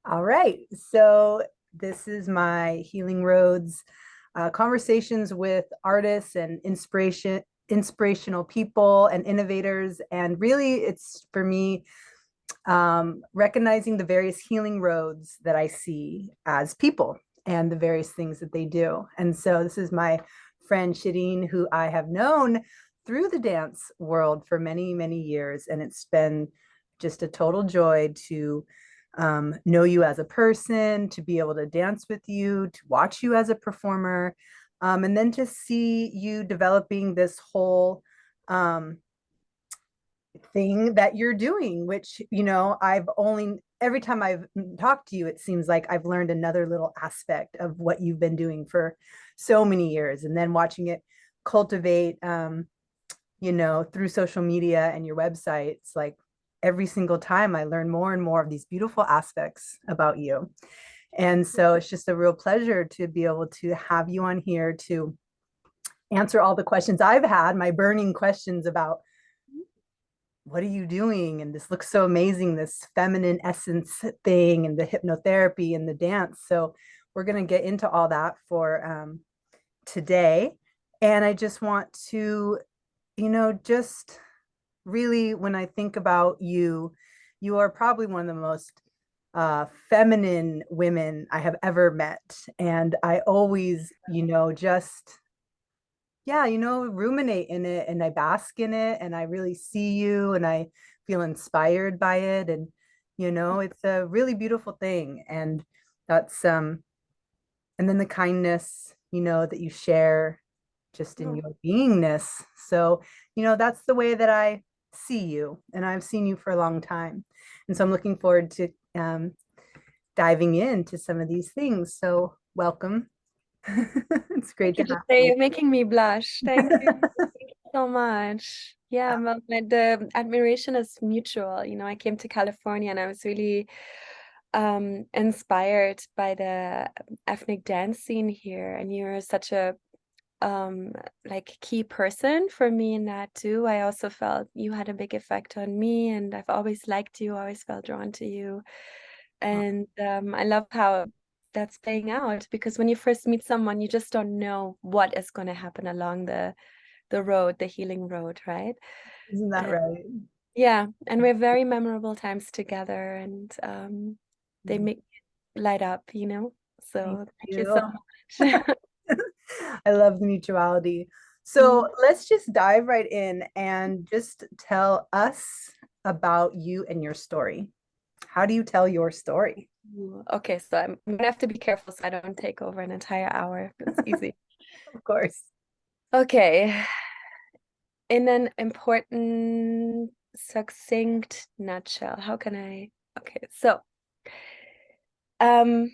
All right. So this is my Healing Roads conversations with artists and inspirational people and innovators. And really, it's for me recognizing the various healing roads that I see as people and the various things that they do. And so this is my friend Schirin, who I have known through the dance world for many, many years. And it's been just a total joy to know you as a person, to be able to dance with you, to watch you as a performer, and then to see you developing this whole thing that you're doing, which, I've only, every time I've talked to you, it seems like I've learned another little aspect of what you've been doing for so many years. And then watching it cultivate, through social media and your website, it's like every single time I learn more and more of these beautiful aspects about you. And so it's just a real pleasure to be able to have you on here to answer all the questions I've had, my burning questions about what are you doing? And this looks so amazing, this feminine essence thing, and the hypnotherapy and the dance. So we're going to get into all that for today. And I just want to, just really, when I think about you, you are probably one of the most feminine women I have ever met. And I always, just yeah, ruminate in it and I bask in it and I really see you and I feel inspired by it. And, it's a really beautiful thing. And that's, and then the kindness, that you share just in Oh, your beingness. So, that's the way that I see you. And I've seen you for a long time. And so I'm looking forward to diving into some of these things. So, welcome. It's great thank to you to have say you. you're making me blush. Thank you. Thank you so much. Yeah, well, the admiration is mutual. I came to California and I was really inspired by the ethnic dance scene here. And you're such a um like key person for me in that too. I also felt you had a big effect on me, and I've always liked you, always felt drawn to you. And I love how that's playing out, because when you first meet someone, you just don't know what is going to happen along the road, the healing road, right? Isn't that And right? yeah, and we have very memorable times together, and they Mm. make me light up. Thank So thank you you. so much. I love the mutuality. So Mm. let's just dive right in and just tell us about you and your story. How do you tell your story? Ooh, okay, so I'm gonna have to be careful so I don't take over an entire hour. It's easy. Of course. Okay, in an important, succinct nutshell, how can I? Okay, so um,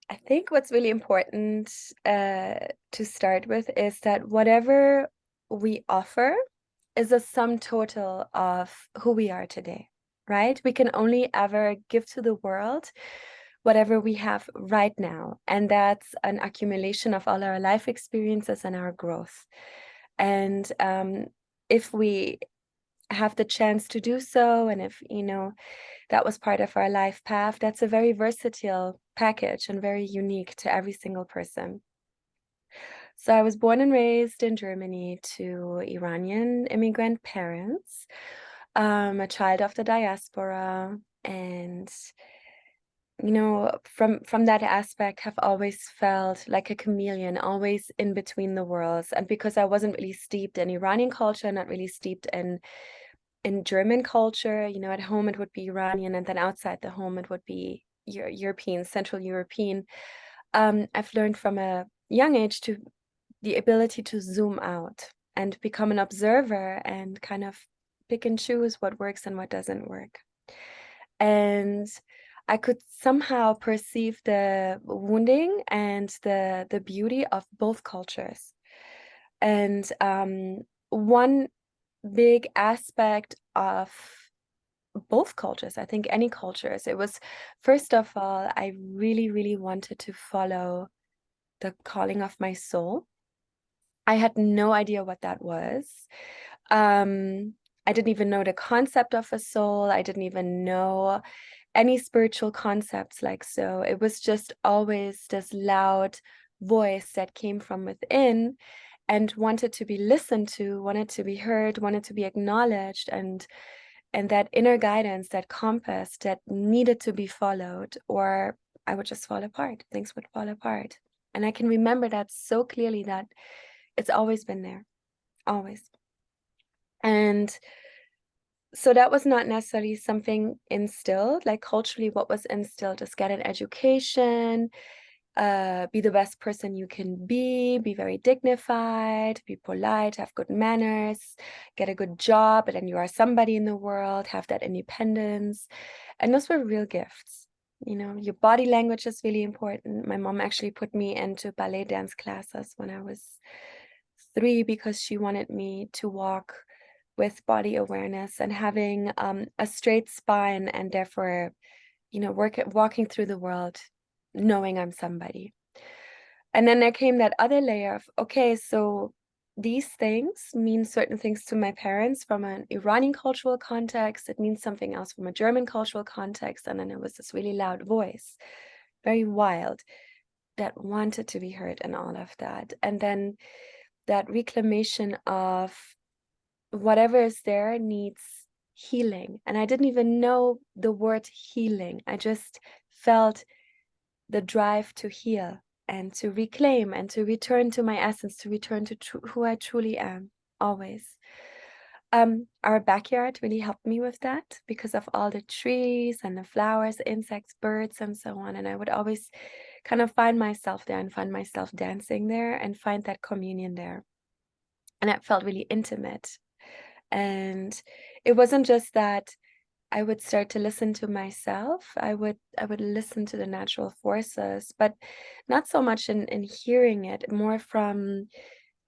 I think what's really important to start with is that whatever we offer is a sum total of who we are today, right? We can only ever give to the world whatever we have right now. And that's an accumulation of all our life experiences and our growth. And if we have the chance to do so, and if, that was part of our life path, that's a very versatile package and very unique to every single person. So I was born and raised in Germany to Iranian immigrant parents, a child of the diaspora, and from that aspect, have always felt like a chameleon, always in between the worlds. And because I wasn't really steeped in Iranian culture, not really steeped in German culture, at home it would be Iranian, and then outside the home it would be European, Central European. I've learned from a young age to the ability to zoom out and become an observer and kind of pick and choose what works and what doesn't work. And I could somehow perceive the wounding and the beauty of both cultures. And one big aspect of both cultures, I think any cultures, it was, first of all, I really, really wanted to follow the calling of my soul. I had no idea what that was. Um, I didn't even know the concept of a soul. I didn't even know any spiritual concepts like so. It was just always this loud voice that came from within and wanted to be listened to, wanted to be heard, wanted to be acknowledged, and that inner guidance, that compass that needed to be followed, or I would just fall apart. Things would fall apart. And I can remember that so clearly, that it's always been there, always. And so that was not necessarily something instilled, like culturally. What was instilled is get an education, be the best person you can be very dignified, be polite, have good manners, get a good job, and then you are somebody in the world, have that independence. And those were real gifts. You know, your body language is really important. My mom actually put me into ballet dance classes when I was 3 because she wanted me to walk with body awareness and having a straight spine, and therefore, you know, walking through the world knowing I'm somebody. And then there came that other layer of, okay, so these things mean certain things to my parents from an Iranian cultural context. It means something else from a German cultural context. And then there was this really loud voice, very wild, that wanted to be heard and all of that. And then that reclamation of whatever is there needs healing. And I didn't even know the word healing. I just felt the drive to heal and to reclaim and to return to my essence, to return to who I truly am, always. Our backyard really helped me with that because of all the trees and the flowers, insects, birds, and so on. And I would always kind of find myself there and find myself dancing there and find that communion there. And it felt really intimate. And it wasn't just that I would start to listen to myself. I would listen to the natural forces, but not so much in hearing it, more from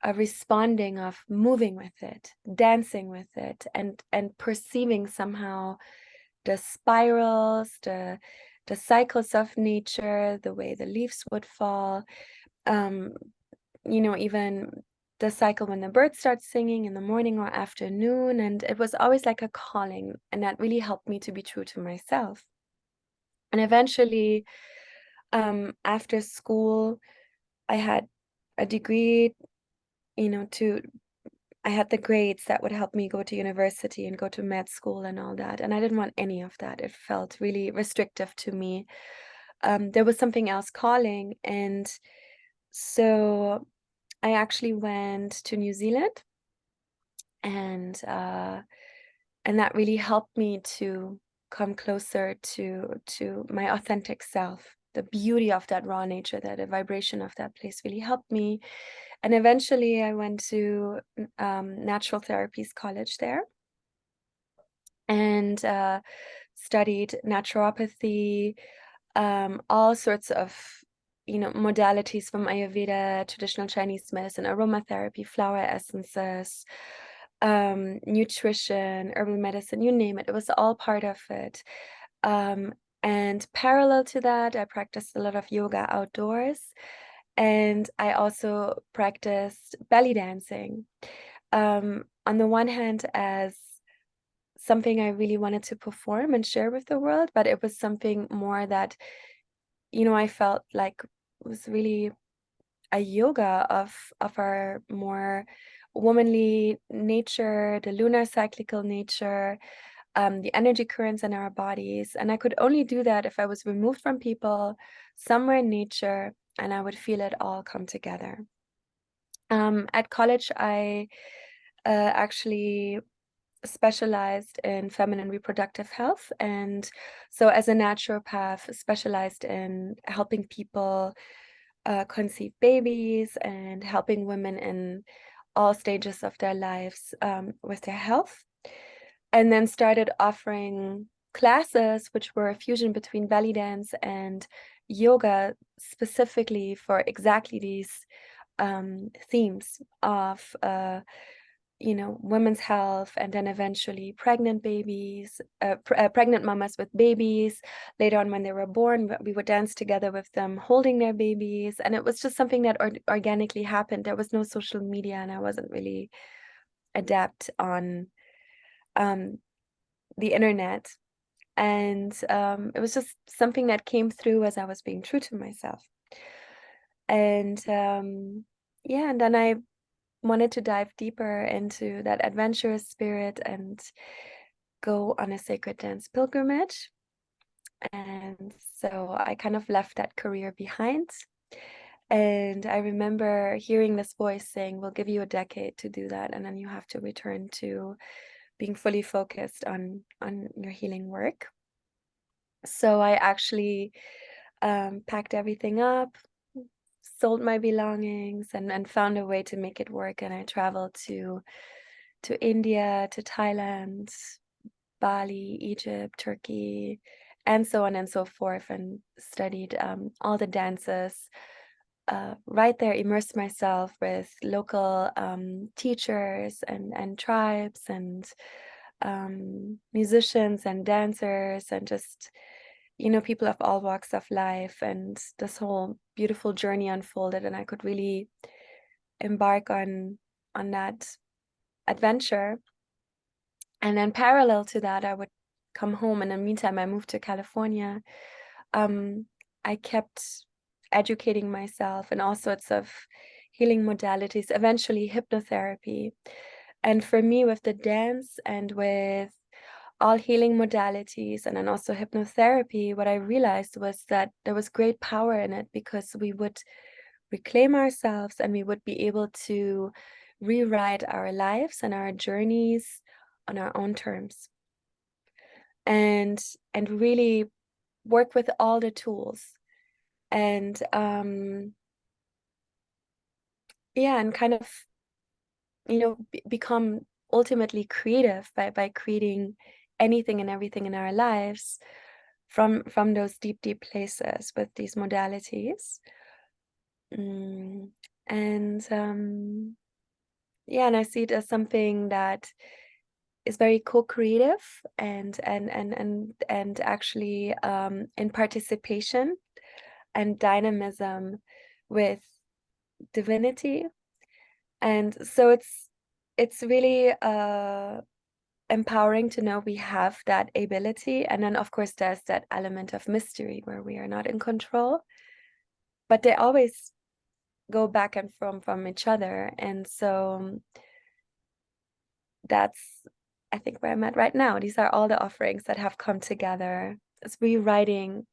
a responding of moving with it, dancing with it, and perceiving somehow the spirals, the cycles of nature, the way the leaves would fall, you know, even the cycle when the birds start singing in the morning or afternoon. And it was always like a calling, and that really helped me to be true to myself. And eventually, after school, I had a degree, you know, I had the grades that would help me go to university and go to med school and all that. And I didn't want any of that. It felt really restrictive to me. There was something else calling. And so I actually went to New Zealand, and that really helped me to come closer to my authentic self. The beauty of that raw nature, that the vibration of that place really helped me. And eventually I went to Natural Therapies College there, and studied naturopathy, all sorts of, you know, modalities from Ayurveda, traditional Chinese medicine, aromatherapy, flower essences, nutrition, herbal medicine, you name it. It was all part of it. And parallel to that, I practiced a lot of yoga outdoors, and I also practiced belly dancing. On the one hand, as something I really wanted to perform and share with the world, but it was something more that, you know, I felt like was really a yoga of our more womanly nature, the lunar cyclical nature, the energy currents in our bodies. And I could only do that if I was removed from people, somewhere in nature, and I would feel it all come together. At college, I actually specialized in feminine reproductive health, and so as a naturopath specialized in helping people conceive babies and helping women in all stages of their lives with their health. And then started offering classes which were a fusion between belly dance and yoga, specifically for exactly these themes of you know, women's health, and then eventually pregnant babies, pregnant mamas with babies. Later on, when they were born, we would dance together with them, holding their babies. And it was just something that organically happened. There was no social media, and I wasn't really adept on um, the internet. And it was just something that came through as I was being true to myself. And yeah, and then I wanted to dive deeper into that adventurous spirit and go on a sacred dance pilgrimage. And so I kind of left that career behind. And I remember hearing this voice saying, we'll give you a decade to do that. And then you have to return to being fully focused on your healing work. So I actually packed everything up, sold my belongings, and found a way to make it work. And I traveled to India, to Thailand, Bali, Egypt, Turkey, and so on and so forth, and studied all the dances. Right there, immersed myself with local teachers and tribes and musicians and dancers and just, people of all walks of life. And this whole beautiful journey unfolded, and I could really embark on that adventure. And then parallel to that, I would come home. And in the meantime, I moved to California. I kept educating myself in all sorts of healing modalities, eventually hypnotherapy. And for me, with the dance and with all healing modalities and then also hypnotherapy, what I realized was that there was great power in it, because we would reclaim ourselves and we would be able to rewrite our lives and our journeys on our own terms, and really work with all the tools, and yeah, and kind of become ultimately creative by creating anything and everything in our lives from those deep places with these modalities. And yeah, and I see it as something that is very co-creative and actually in participation and dynamism with divinity. And so it's really empowering to know we have that ability. And then of course there's that element of mystery where we are not in control, but they always go back and from each other. And so that's, I think, where I'm at right now. These are all the offerings that have come together. It's rewriting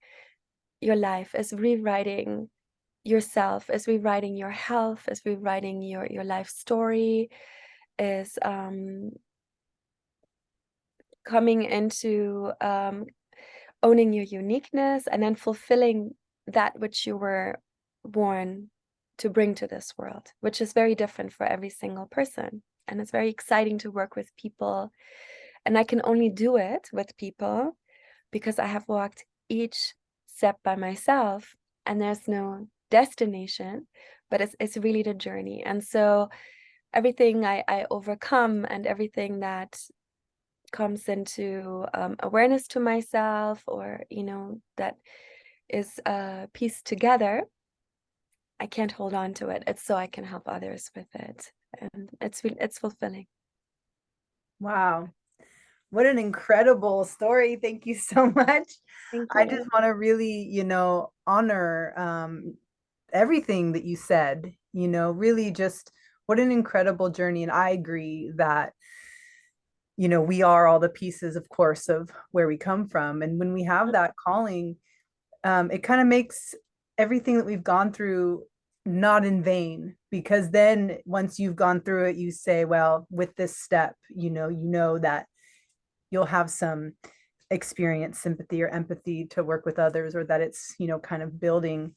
your life, it's rewriting yourself, is rewriting your health, is rewriting your life story, is coming into owning your uniqueness and then fulfilling that which you were born to bring to this world, which is very different for every single person. And it's very exciting to work with people. And I can only do it with people because I have walked each step by myself, and there's no destination, but it's really the journey. And so everything I overcome and everything that comes into awareness to myself, or that is pieced together, I can't hold on to it. It's so I can help others with it, and it's fulfilling. Wow. What an incredible story. Thank you so much. Thank I just you. want to really, honor everything that you said, really just what an incredible journey. And I agree that, we are all the pieces, of course, of where we come from. And when we have that calling, it kind of makes everything that we've gone through not in vain, because then once you've gone through it, you say, well, with this step, that you'll have some experience, sympathy or empathy to work with others, or that it's, kind of building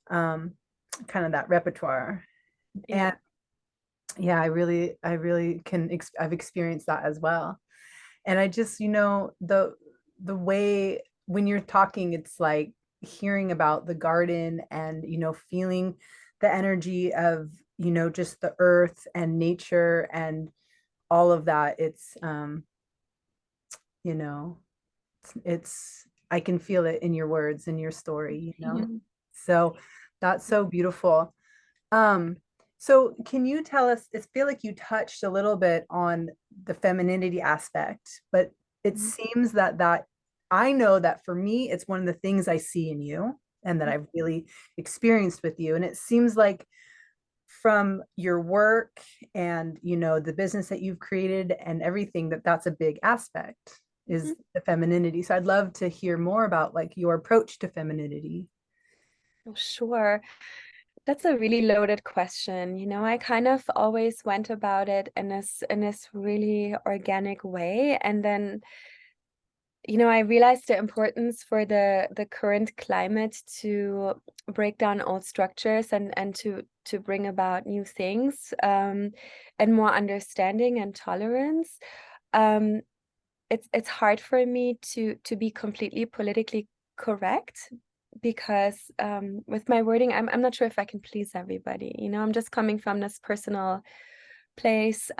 kind of that repertoire. Yeah. And yeah, I really I've experienced that as well. And I just, the way when you're talking, it's like hearing about the garden and, feeling the energy of, just the earth and nature and all of that. You know, I can feel it in your words, in your story. Yeah. So that's so beautiful. Um, So can you tell us, I feel like you touched a little bit on the femininity aspect, but it Mhm. seems that I know that for me, it's one of the things I see in you and that I've really experienced with you. And it seems like from your work and, the business that you've created and everything, that's a big aspect is Mhm. the femininity. So I'd love to hear more about like your approach to femininity. Oh, sure. That's a really loaded question. I kind of always went about it in this really organic way. And then, I realized the importance for the current climate to break down old structures and to bring about new things, and more understanding and tolerance. Um, it's hard for me to be completely politically correct because with my wording, I'm not sure if I can please everybody. I'm just coming from this personal place.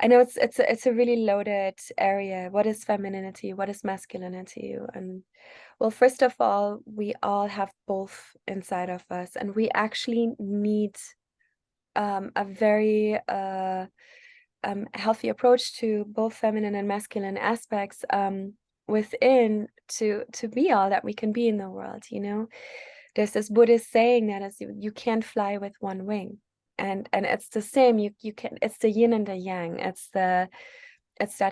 I know it's a really loaded area. What is femininity? What is masculinity? And well, first of all, we all have both inside of us, and we actually need a very healthy approach to both feminine and masculine aspects within to be all that we can be in the world. There's this Buddhist saying that is you can't fly with one wing. And it's the same. You can, it's the yin and the yang. It's that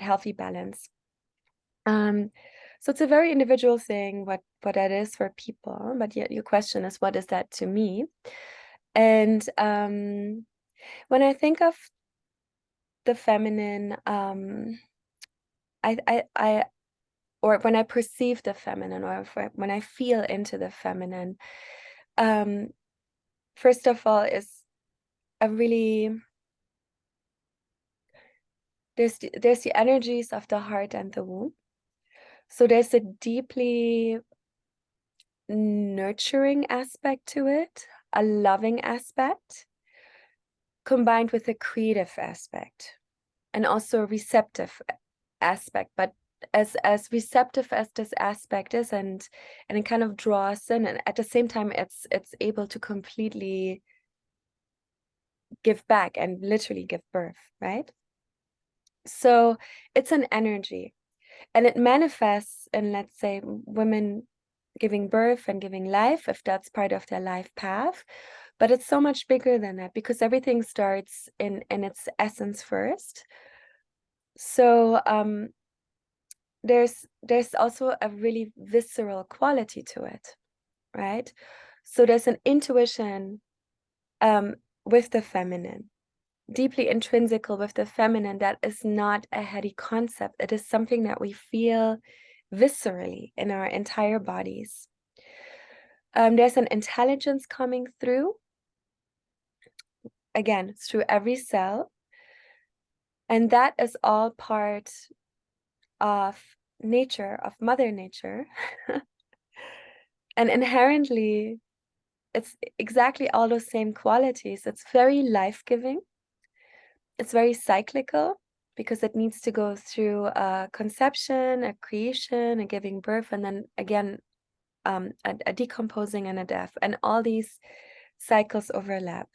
healthy balance. Um, so it's a very individual thing what that is for people. But yet your question is, what is that to me? And when I think of the feminine, I or when I perceive the feminine, or when I feel into the feminine, um, first of all, is a really there's the energies of the heart and the womb. So there's a deeply nurturing aspect to it, a loving aspect, combined with a creative aspect, and also a receptive aspect. But as receptive as this aspect is, and it kind of draws in, and at the same time it's able to completely give back and literally give birth, right? So it's an energy, and it manifests in, let's say, women giving birth and giving life, if that's part of their life path. But it's so much bigger than that, because everything starts in its essence first. So there's also a really visceral quality to it, right? So there's an intuition with the feminine, deeply intrinsical with the feminine, that is not a heady concept. It is something that we feel viscerally in our entire bodies. There's an intelligence coming through, again, through every cell, and that is all part of nature, of Mother Nature. And inherently, it's exactly all those same qualities. It's very life-giving. It's very cyclical, because it needs to go through a conception, a creation, a giving birth, and then again, a decomposing and a death. And all these cycles overlap.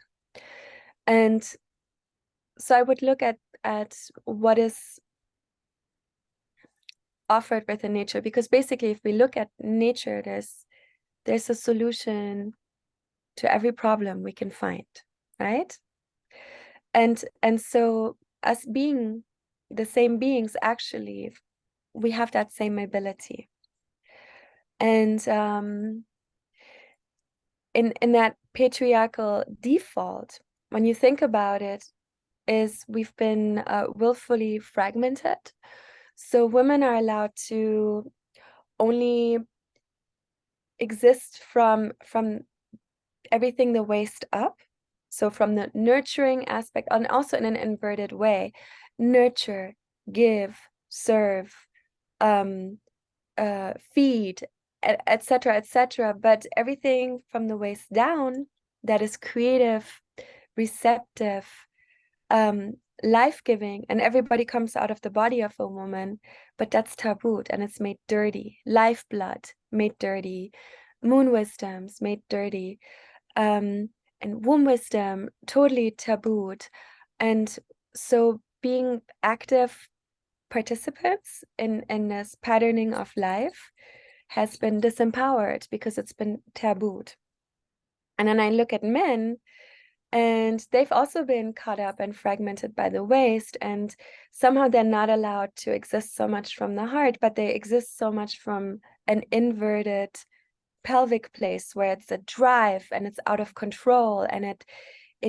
And so I would look at what is offered within nature, because basically, if we look at nature, there's a solution to every problem we can find, right? And so, as being the same beings, actually, we have that same ability. And in that patriarchal default, when you think about it, is we've been willfully fragmented. So women are allowed to only exist from everything the waist up. So from the nurturing aspect, and also in an inverted way, nurture, give, serve, um, feed, etc., etc. But everything from the waist down that is creative, receptive, um, life-giving, and everybody comes out of the body of a woman, but that's tabooed and it's made dirty. Lifeblood made dirty, moon wisdoms made dirty. and womb wisdom totally tabooed. And so being active participants in this patterning of life has been disempowered because it's been tabooed. And then I look at men, and they've also been caught up and fragmented by the waist, and somehow they're not allowed to exist so much from the heart, but they exist so much from an inverted pelvic place where it's a drive and it's out of control, and it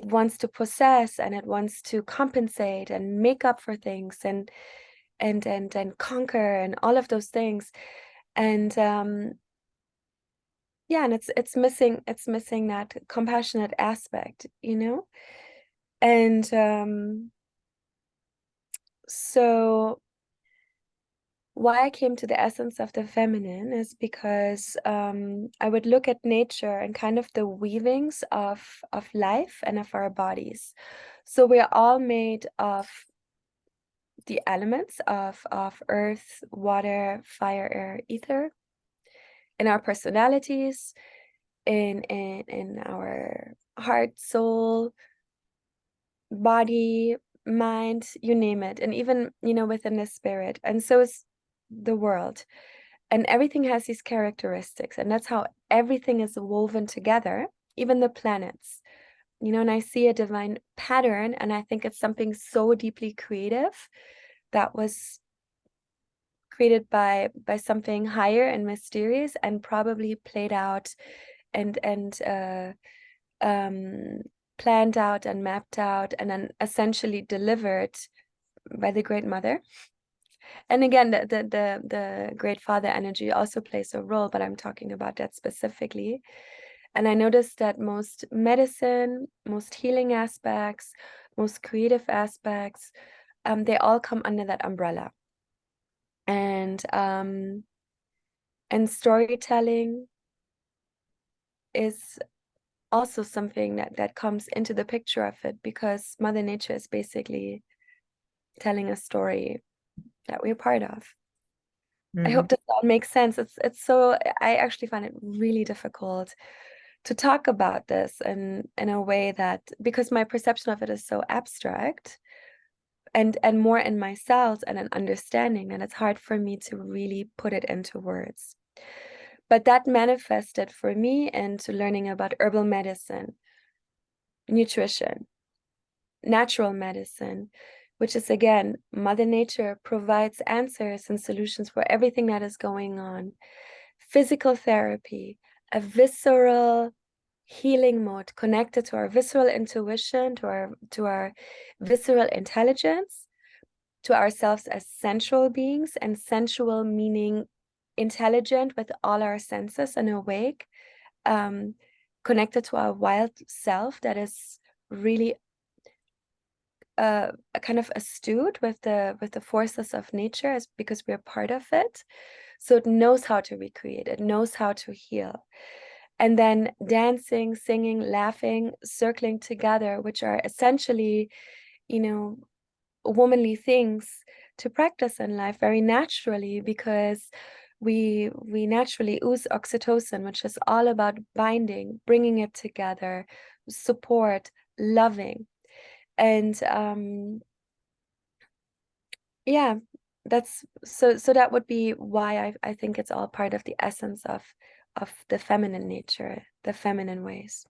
wants to possess, and it wants to compensate and make up for things, and conquer, and all of those things. And yeah, and it's missing that compassionate aspect, you know. And so why I came to the essence of the feminine is because I would look at nature and kind of the weavings of life and of our bodies. So we're all made of the elements of earth, water, fire, air, ether, in our personalities, in our heart, soul, body, mind, you name it, and even, you know, within the spirit. And so is the world, and everything has these characteristics, and that's how everything is woven together, even the planets, you know. And I see a divine pattern, and I think it's something so deeply creative that was created by something higher and mysterious, and probably played out and planned out and mapped out, and then essentially delivered by the Great Mother. And again, the Great Father energy also plays a role, but I'm talking about that specifically. And I noticed that most medicine, most healing aspects, most creative aspects, they all come under that umbrella. And storytelling is also something that comes into the picture of it, because Mother Nature is basically telling a story that we're part of. I hope this all makes sense. It's so, I actually find it really difficult to talk about this in a way that, because my perception of it is so abstract and more in myself and an understanding, and it's hard for me to really put it into words. But that manifested for me into learning about herbal medicine, nutrition, natural medicine, which is, again, Mother Nature provides answers and solutions for everything that is going on. Physical therapy, a visceral healing mode connected to our visceral intuition, to our visceral intelligence, to ourselves as sensual beings, and sensual meaning intelligent with all our senses and awake, connected to our wild self that is really kind of astute with the forces of nature, because we're part of it. So it knows how to recreate, it knows how to heal. And then dancing, singing, laughing, circling together, which are essentially, you know, womanly things to practice in life very naturally, because we naturally ooze oxytocin, which is all about binding, bringing it together, support, loving. And yeah, that's so that would be why I think it's all part of the essence of the feminine nature, the feminine ways.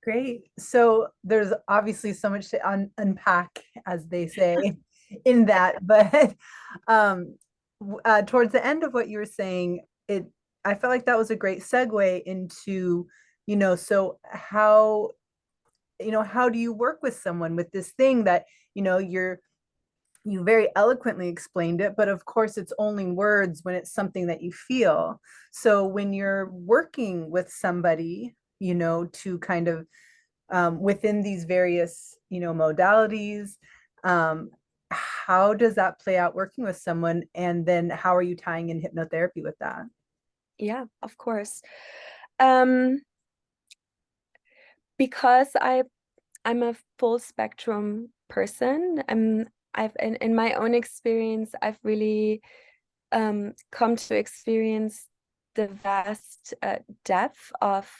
Great. So there's obviously so much to unpack, as they say, in that. But towards the end of what you were saying, I felt like that was a great segue into, so how do you work with someone with this thing that, you very eloquently explained it, but of course it's only words when it's something that you feel. So when you're working with somebody, to kind of within these various, modalities, how does that play out working with someone? And then how are you tying in hypnotherapy with that? Yeah, of course. Because I'm a full spectrum person. I've in my own experience, I've really come to experience the vast depth of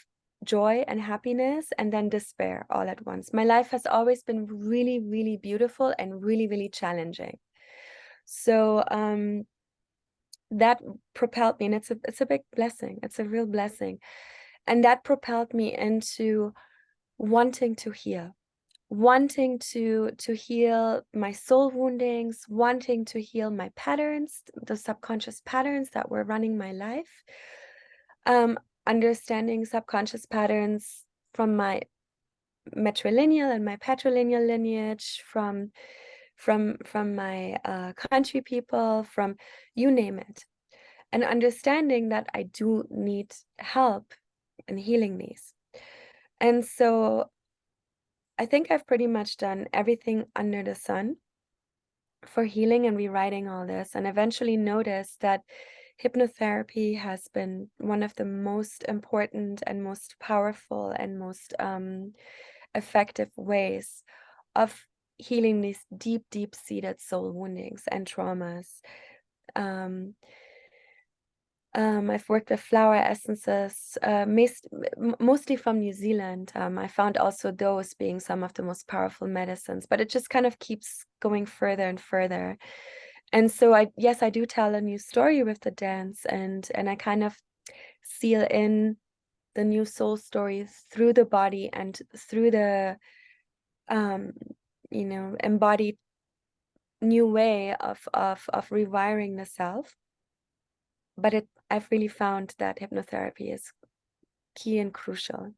joy and happiness and then despair all at once. My life has always been really, really beautiful and really, really challenging. So that propelled me, and it's a big blessing. It's a real blessing. And that propelled me into wanting to heal, wanting to heal my soul woundings, wanting to heal my patterns, the subconscious patterns that were running my life. Understanding subconscious patterns from my matrilineal and my patrilineal lineage, from my country people, from you name it, and understanding that I do need help in healing these. And so I think I've pretty much done everything under the sun for healing and rewriting all this, and eventually noticed that hypnotherapy has been one of the most important and most powerful and most effective ways of healing these deep, deep-seated soul woundings and traumas. I've worked with flower essences, mostly from New Zealand. I found also those being some of the most powerful medicines, but it just kind of keeps going further and further. And so yes, I do tell a new story with the dance, and I kind of seal in the new soul stories through the body and through the embodied new way of rewiring the self. But I've really found that hypnotherapy is key and crucial.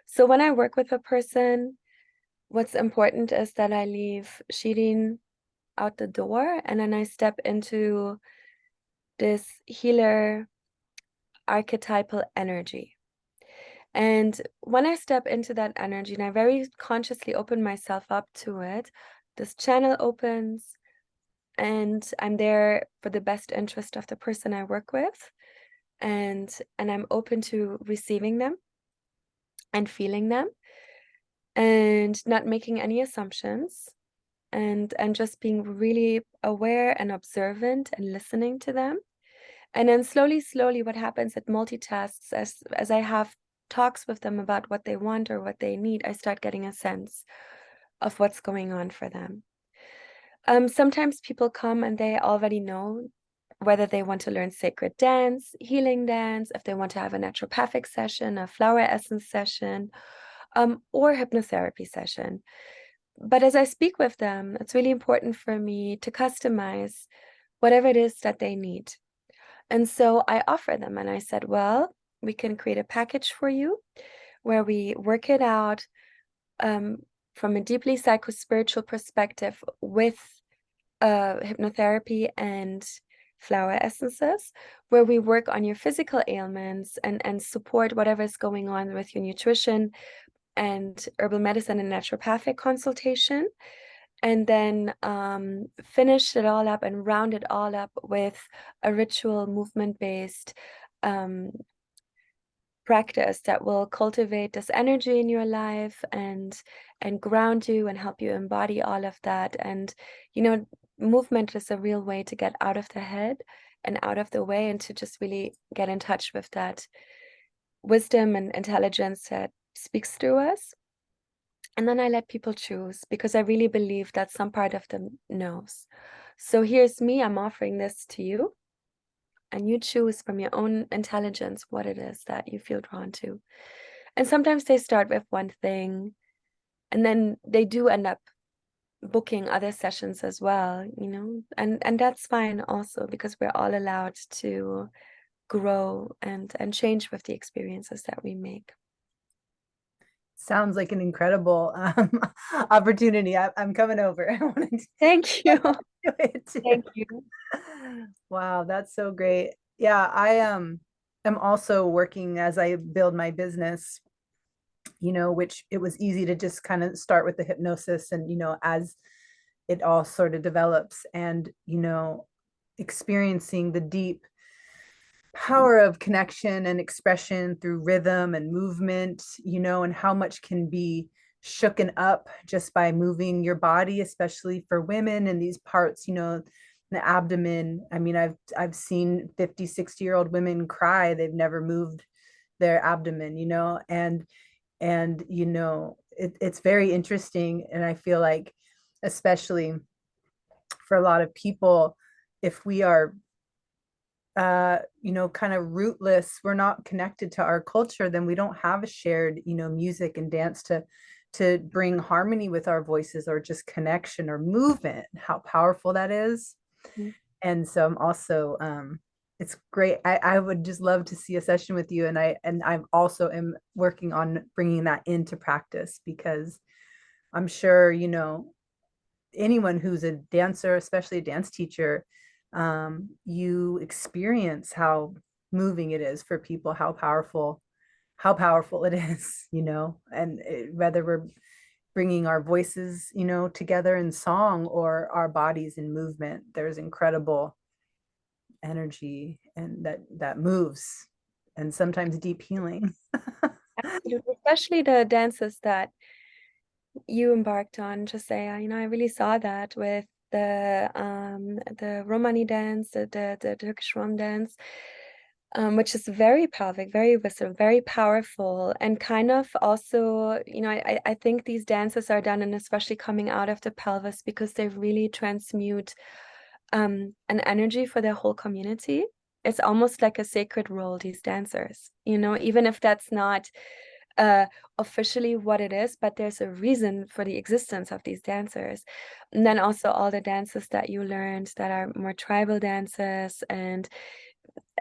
So when I work with a person, what's important is that I leave Schirin out the door, and then I step into this healer archetypal energy. And when I step into that energy and I very consciously open myself up to it, this channel opens, and I'm there for the best interest of the person I work with. And I'm open to receiving them and feeling them and not making any assumptions, and just being really aware and observant and listening to them. And then slowly what happens, it multitasks. As I have talks with them about what they want or what they need, I start getting a sense of what's going on for them. Sometimes people come and they already know whether they want to learn sacred dance, healing dance, if they want to have a naturopathic session, a flower essence session, or hypnotherapy session. But as I speak with them, it's really important for me to customize whatever it is that they need. And so I offer them, and I said, well, we can create a package for you where we work it out from a deeply psycho-spiritual perspective with hypnotherapy and flower essences, where we work on your physical ailments and support whatever is going on with your nutrition and herbal medicine and naturopathic consultation, and then finish it all up and round it all up with a ritual movement-based practice that will cultivate this energy in your life and ground you and help you embody all of that. And movement is a real way to get out of the head and out of the way, and to just really get in touch with that wisdom and intelligence that speaks through us. And then I let people choose, because I really believe that some part of them knows. So here's me, I'm offering this to you, and you choose from your own intelligence what it is that you feel drawn to. And sometimes they start with one thing, and then they do end up booking other sessions as well, and that's fine also, because we're all allowed to grow and change with the experiences that we make. Sounds like an incredible opportunity. I'm coming over. I wanted to Thank you. do it too. Thank you. Wow, that's so great. Yeah, I am also working as I build my business, which it was easy to just kind of start with the hypnosis, and as it all sort of develops, and experiencing the deep power of connection and expression through rhythm and movement, and how much can be shooken up just by moving your body, especially for women in these parts, the abdomen. I mean, I've seen 50, 60-year-old women cry. They've never moved their abdomen, and it's very interesting. And I feel like, especially for a lot of people, if we are kind of rootless, we're not connected to our culture, then we don't have a shared, music and dance to bring harmony with our voices, or just connection or movement, how powerful that is. Mhm. And so I'm also it's great. I would just love to see a session with you, and I'm also am working on bringing that into practice, because I'm sure, anyone who's a dancer, especially a dance teacher, you experience how moving it is for people, how powerful it is, and whether we're bringing our voices, together in song, or our bodies in movement, there's incredible energy, and that moves, and sometimes deep healing. Absolutely. Especially the dances that you embarked on, Josiah. I really saw that with the Romani dance, the Turkish Rom dance, which is very pelvic, very visceral, very powerful, and kind of also, I think these dances are done, and especially coming out of the pelvis, because they really transmute an energy for the whole community. It's almost like a sacred role, these dancers, even if that's not officially what it is, but there's a reason for the existence of these dancers. And then also all the dances that you learned that are more tribal dances and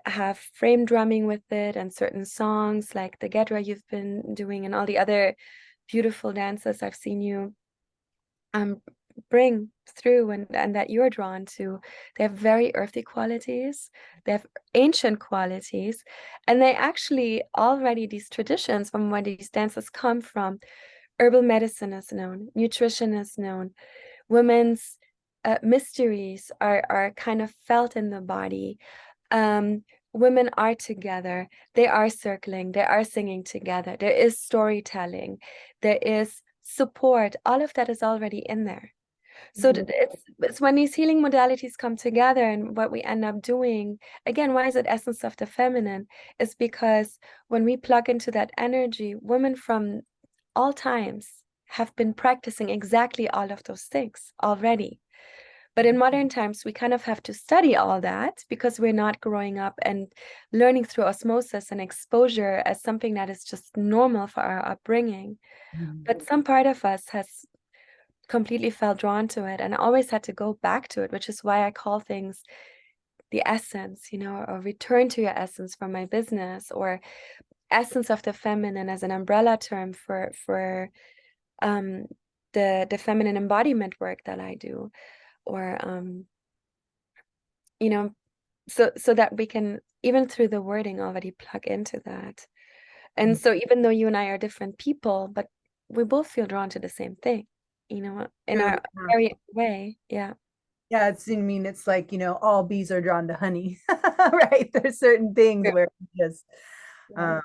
have frame drumming with it, and certain songs like the Gedra you've been doing, and all the other beautiful dances I've seen you bring through, and that you're drawn to. They have very earthy qualities, they have ancient qualities, and they actually already, these traditions from where these dances come from, herbal medicine is known, nutrition is known, women's mysteries are kind of felt in the body. Women are together, they are circling, they are singing together, there is storytelling, there is support, all of that is already in there. So it's when these healing modalities come together, and what we end up doing, again, why is it essence of the feminine? Is because when we plug into that energy, women from all times have been practicing exactly all of those things already. But in modern times, we kind of have to study all that, because we're not growing up and learning through osmosis and exposure as something that is just normal for our upbringing. But some part of us has completely felt drawn to it, and I always had to go back to it, which is why I call things the essence, or return to your essence for my business, or essence of the feminine as an umbrella term for the feminine embodiment work that I do, or so that we can, even through the wording, already plug into that. And so even though you and I are different people, but we both feel drawn to the same thing, in our very way. Yeah. Yeah, it's like, all bees are drawn to honey, right? There's certain things True. where you just, Right.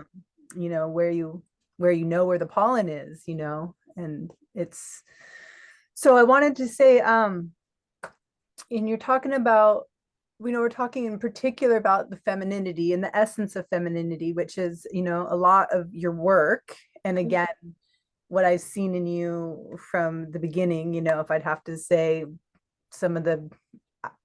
where the pollen is, and it's, so I wanted to say, and you're talking about, we're talking in particular about the femininity and the essence of femininity, which is, a lot of your work. And again, what I've seen in you from the beginning, if I'd have to say some of the,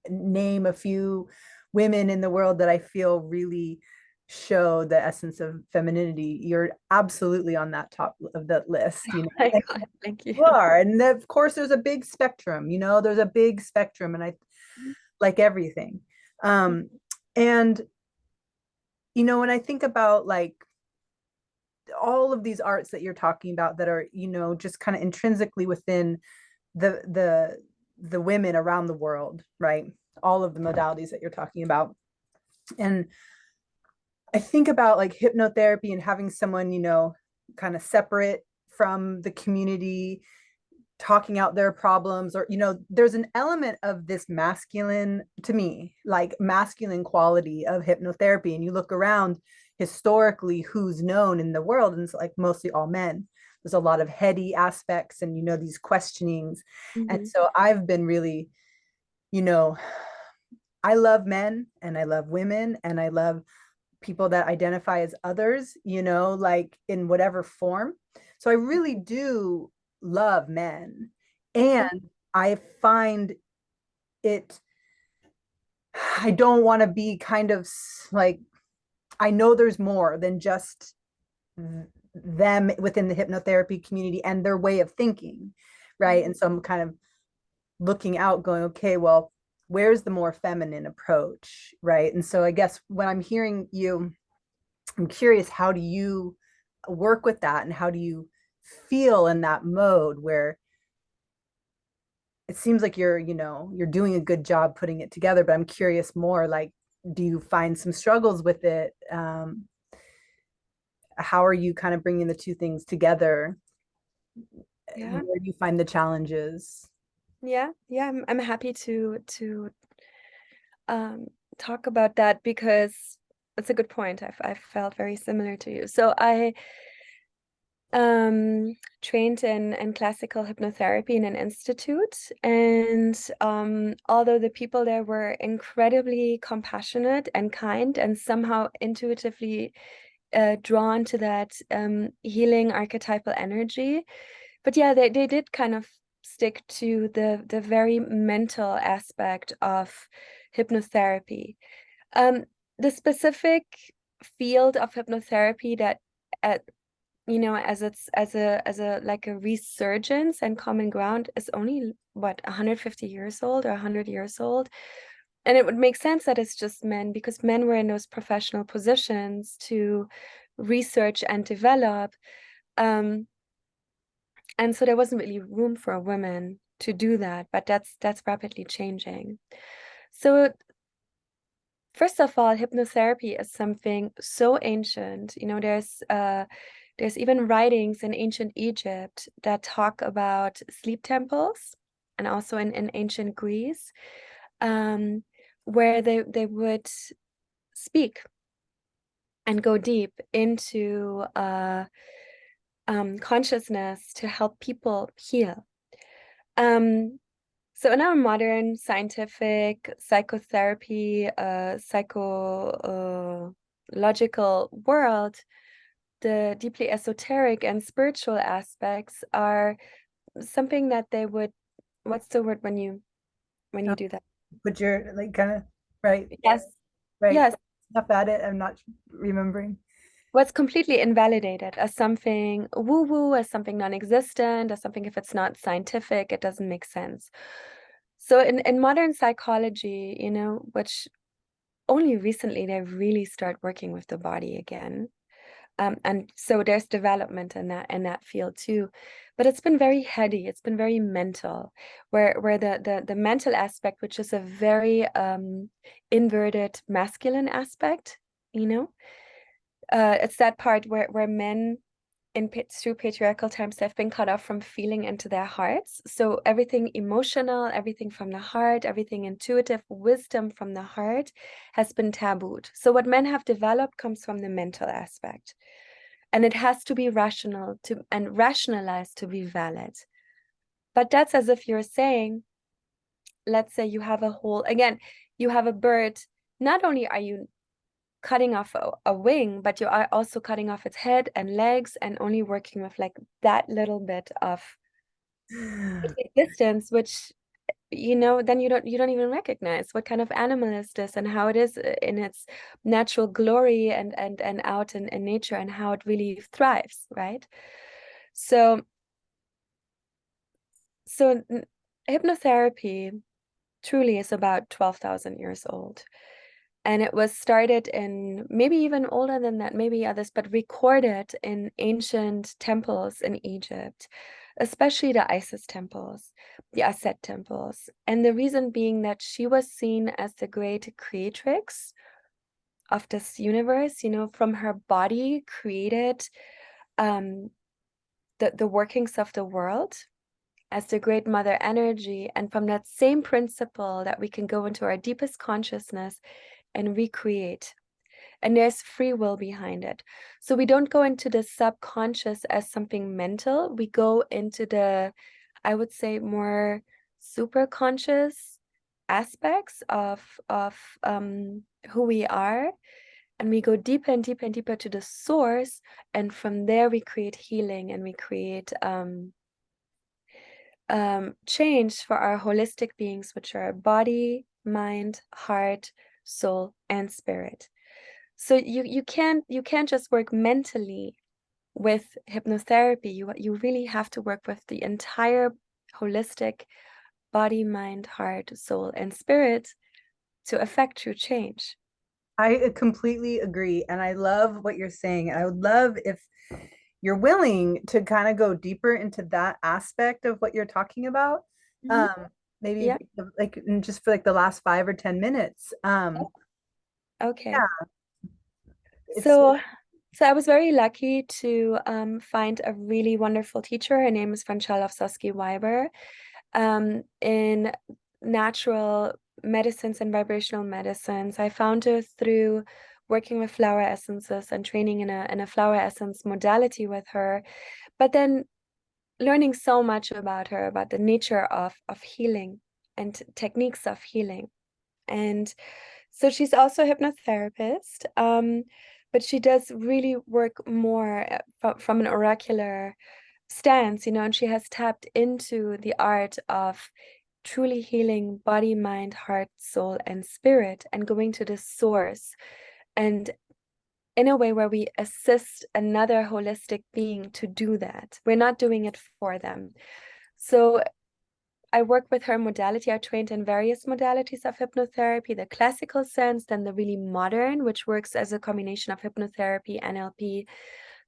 name a few women in the world that I feel really show the essence of femininity, you're absolutely on that top of that list, Oh my God, thank you. you are. And of course, there's a big spectrum, there's a big spectrum, and I like everything. And when I think about like all of these arts that you're talking about that are, just kind of intrinsically within the women around the world, right? All of the modalities that you're talking about. And I think about like hypnotherapy and having someone, kind of separate from the community, talking out their problems, or, there's an element of this masculine, to me, like masculine quality of hypnotherapy. And you look around historically, who's known in the world, and it's like mostly all men. There's a lot of heady aspects and, these questionings. And so I've been really, I love men and I love women and I love people that identify as others, you know, like in whatever form. So I really do love men. Mhm. And I find it, I don't want to be kind of like, I know there's more than just them within the hypnotherapy community and their way of thinking, right? And so I'm kind of looking out, going, okay, well, where's the more feminine approach, right? And so I guess when I'm hearing you, I'm curious, how do you work with that, and how do you feel in that mode where it seems like you're, you know, you're doing a good job putting it together, but I'm curious more, like, do you find some struggles with it? How are you kind of bringing the two things together? Yeah. Where do you find the challenges? Yeah. Yeah. I'm happy to um talk about that because it's a good point. I felt very similar to you. So I trained in classical hypnotherapy in an institute, and although the people there were incredibly compassionate and kind and somehow intuitively drawn to that healing archetypal energy, but yeah, they did kind of stick to the very mental aspect of hypnotherapy. um the specific field of hypnotherapy that at you know, as a like a resurgence and common ground is only what, 150 years old or 100 years old. And it would make sense that it's just men, because men were in those professional positions to research and develop. Um, and so there wasn't really room for women to do that, but that's rapidly changing. So first of all, hypnotherapy is something so ancient. You know, there's even writings in ancient Egypt that talk about sleep temples, and also in ancient Greece, um, where they would speak and go deep into consciousness to help people heal. Um, so in our modern scientific psychotherapy, psychological world, the deeply esoteric and spiritual aspects are something that they would, what's the word when you do that? But you're like kind of right, Yes, right. yes. Enough at it. I'm not remembering. What's completely invalidated as something woo-woo, as something non-existent, as something, if it's not scientific, it doesn't make sense. So in modern psychology, you know, which only recently they really start working with the body again. And so there's development in that field too. But it's been very heady, it's been very mental, where the mental aspect, which is a very inverted masculine aspect, you know, it's that part where men through patriarchal times they've been cut off from feeling into their hearts. So everything emotional, everything from the heart, everything intuitive, wisdom from the heart has been tabooed. So what men have developed comes from the mental aspect. And it has to be rational to and rationalized to be valid. But that's as if you're saying, let's say you have a whole, again, you have a bird. Not only are you cutting off a wing, but you are also cutting off its head and legs and only working with like that little bit of existence, which, you know, then you don't even recognize what kind of animal is this and how it is in its natural glory and out in nature, and how it really thrives, right? So so hypnotherapy truly is about 12,000 years old. And it was started in, maybe even older than that, maybe others, but recorded in ancient temples in Egypt, especially the Isis temples, the Aset temples. And the reason being that she was seen as the great creatrix of this universe, you know, from her body created um, the workings of the world as the great mother energy. And from that same principle that we can go into our deepest consciousness and recreate. And there's free will behind it. So we don't go into the subconscious as something mental. We go into the, I would say, more super conscious aspects of who we are. and we go deeper and deeper and deeper to the source, and from there we create healing, and we create change for our holistic beings, which are body, mind, heart, soul, and spirit. So you can't just work mentally with hypnotherapy. You really have to work with the entire holistic body, mind, heart, soul, and spirit to affect true change. I completely agree. And I love what you're saying. I would love if you're willing to kind of go deeper into that aspect of what you're talking about. Mhm. Um, maybe Yeah. like just for like the last 5 or 10 minutes. Okay. Yeah, it's So so I was very lucky to find a really wonderful teacher. Her name is Francesca Weiber, in natural medicines and vibrational medicines. I found her through working with flower essences and training in a flower essence modality with her, but then learning so much about her, about the nature of healing and techniques of healing. And so she's also a hypnotherapist, but she does really work more from an oracular stance, and she has tapped into the art of truly healing body, mind, heart, soul, and spirit, and going to the source, and in a way where we assist another holistic being to do that. We're not doing it for them. So I work with her modality. I trained in various modalities of hypnotherapy, the classical sense, then the really modern, which works as a combination of hypnotherapy, NLP,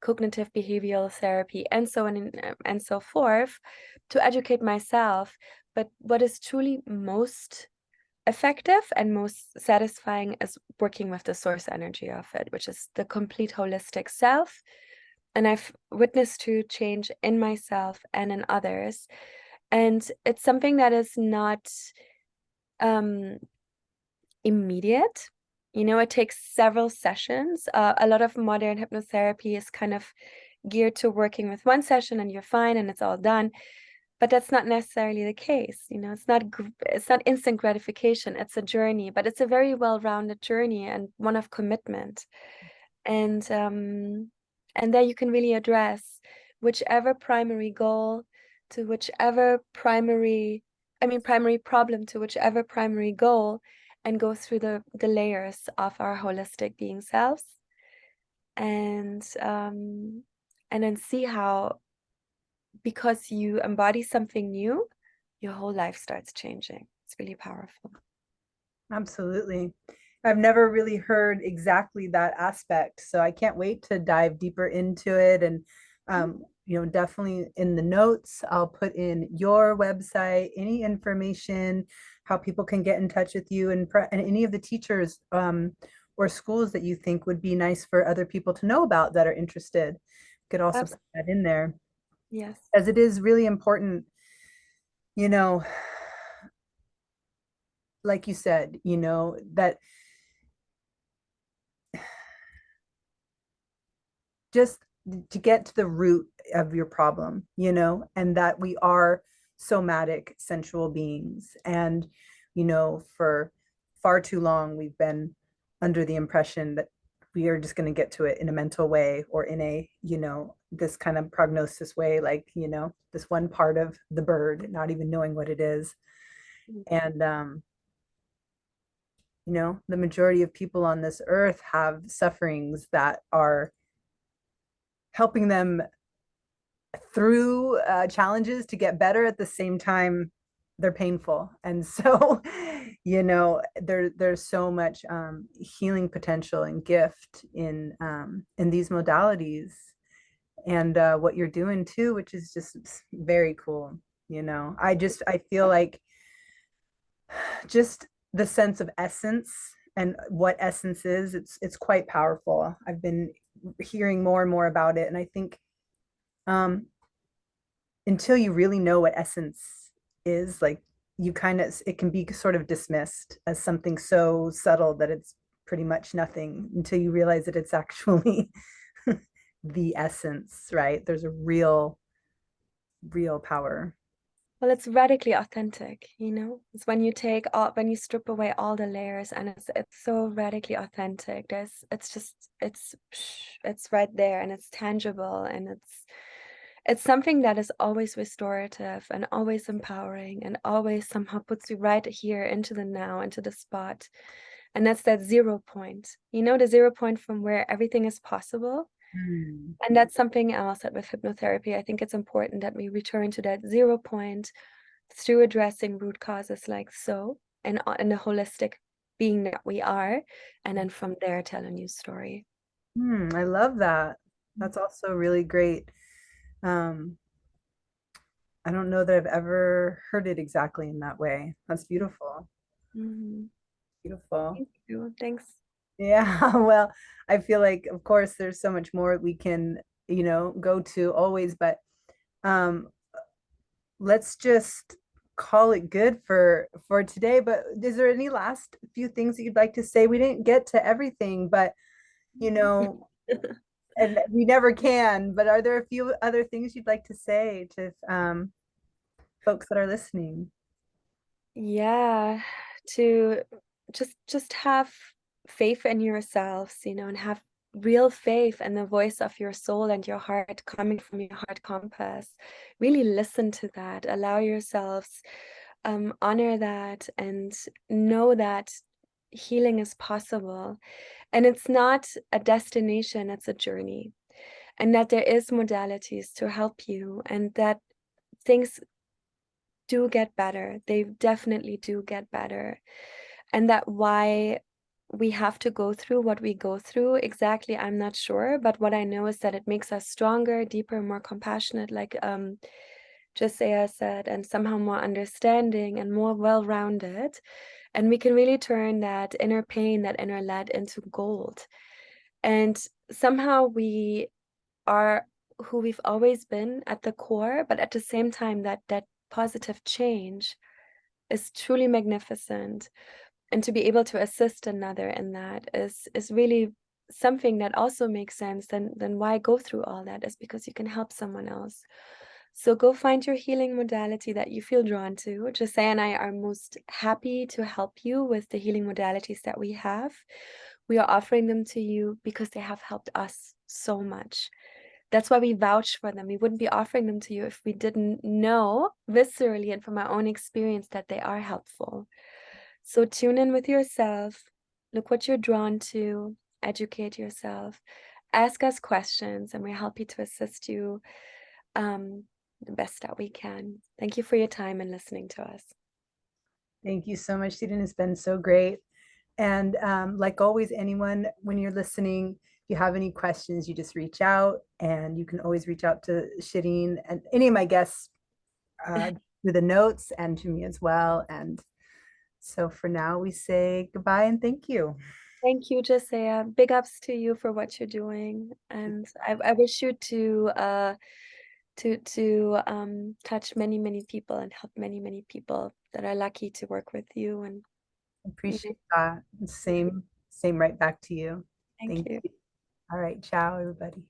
cognitive behavioral therapy, and so on and so forth, to educate myself. But what is truly most effective and most satisfying is working with the source energy of it, which is the complete holistic self. And I've witnessed to change in myself and in others. And it's something that is not um, immediate. It takes several sessions. A lot of modern hypnotherapy is kind of geared to working with one session and you're fine and it's all done. But that's not necessarily the case. It's not instant gratification. It's a journey, but it's a very well-rounded journey and one of commitment. And there you can really address whichever primary goal to whichever primary problem to whichever primary goal, and go through the layers of our holistic being selves, and then see how, because you embody something new, your whole life starts changing. It's really powerful. absolutely. I've never really heard exactly that aspect, so I can't wait to dive deeper into it. And definitely in the notes, I'll put in your website, any information, how people can get in touch with you, and any of the teachers or schools that you think would be nice for other people to know about that are interested. Could also put Absolutely. that in there, Yes. as it is really important, you know, like you said, that just to get to the root of your problem, and that we are somatic sensual beings. And, for far too long, we've been under the impression that we are just going to get to it in a mental way, or in a, this kind of prognosis way, like, this one part of the bird, not even knowing what it is. And, the majority of people on this earth have sufferings that are helping them through challenges to get better. At the same time, they're painful. And so, there's so much healing potential and gift in these modalities. And what you're doing too, which is just very cool. I feel like just the sense of essence and what essence is, it's quite powerful. I've been hearing more and more about it, and I think um until you really know what essence is, like, you kind of, it can be sort of dismissed as something so subtle that it's pretty much nothing, until you realize that it's actually the essence, right? There's a real power. Well, it's radically authentic, It's when you strip away all the layers, and it's so radically authentic. It's right there, and it's tangible, and it's something that is always restorative and always empowering and always somehow puts you right here into the now, into the spot. And that's that 0 point, the 0 point from where everything is possible. Mm. And that's something else that with hypnotherapy, I think it's important that we return to that 0 point through addressing root causes like so, and in the holistic being that we are, and then from there tell a new story. I love that. That's also really great. Um, I don't know that I've ever heard it exactly in that way. That's beautiful. Mhm. Beautiful. Thank you. Thanks. Yeah, well, I feel like, of course, there's so much more we can, go to always, but um, let's just call it good for today. But is there any last few things that you'd like to say? We didn't get to everything, but you know, and we never can. But are there a few other things you'd like to say to folks that are listening? Yeah, to just have faith in yourselves, and have real faith in the voice of your soul and your heart coming from your heart compass. Really listen to that. Allow yourselves, honor that, and know that healing is possible. And it's not a destination, it's a journey. And that there is modalities to help you, and that things do get better. They definitely do get better. And that why we have to go through what we go through exactly, I'm not sure. But what I know is that it makes us stronger, deeper, more compassionate, like Josiah said, and somehow more understanding and more well-rounded. And we can really turn that inner pain, that inner lead into gold. And somehow we are who we've always been at the core, but at the same time, that positive change is truly magnificent. And to be able to assist another in that is really something that also makes sense. Then why go through all that? Is because you can help someone else. So go find your healing modality that you feel drawn to. Josiah and I are most happy to help you with the healing modalities that we have. We are offering them to you because they have helped us so much. That's why we vouch for them. We wouldn't be offering them to you if we didn't know viscerally and from our own experience that they are helpful. So tune in with yourself, look what you're drawn to, educate yourself, ask us questions, and we're happy to assist you the best that we can. Thank you for your time and listening to us. Thank you so much, Stephen. It's been so great. And like always, anyone, when you're listening, if you have any questions, you just reach out, and you can always reach out to Schirin and any of my guests through the notes and to me as well. And so for now, we say goodbye and thank you. Thank you, Josiah. Big ups to you for what you're doing. And I wish you to touch many, many people and help many, many people that are lucky to work with you. And Appreciate that. Same right back to you. thank Thank you. you. All right. Ciao, everybody.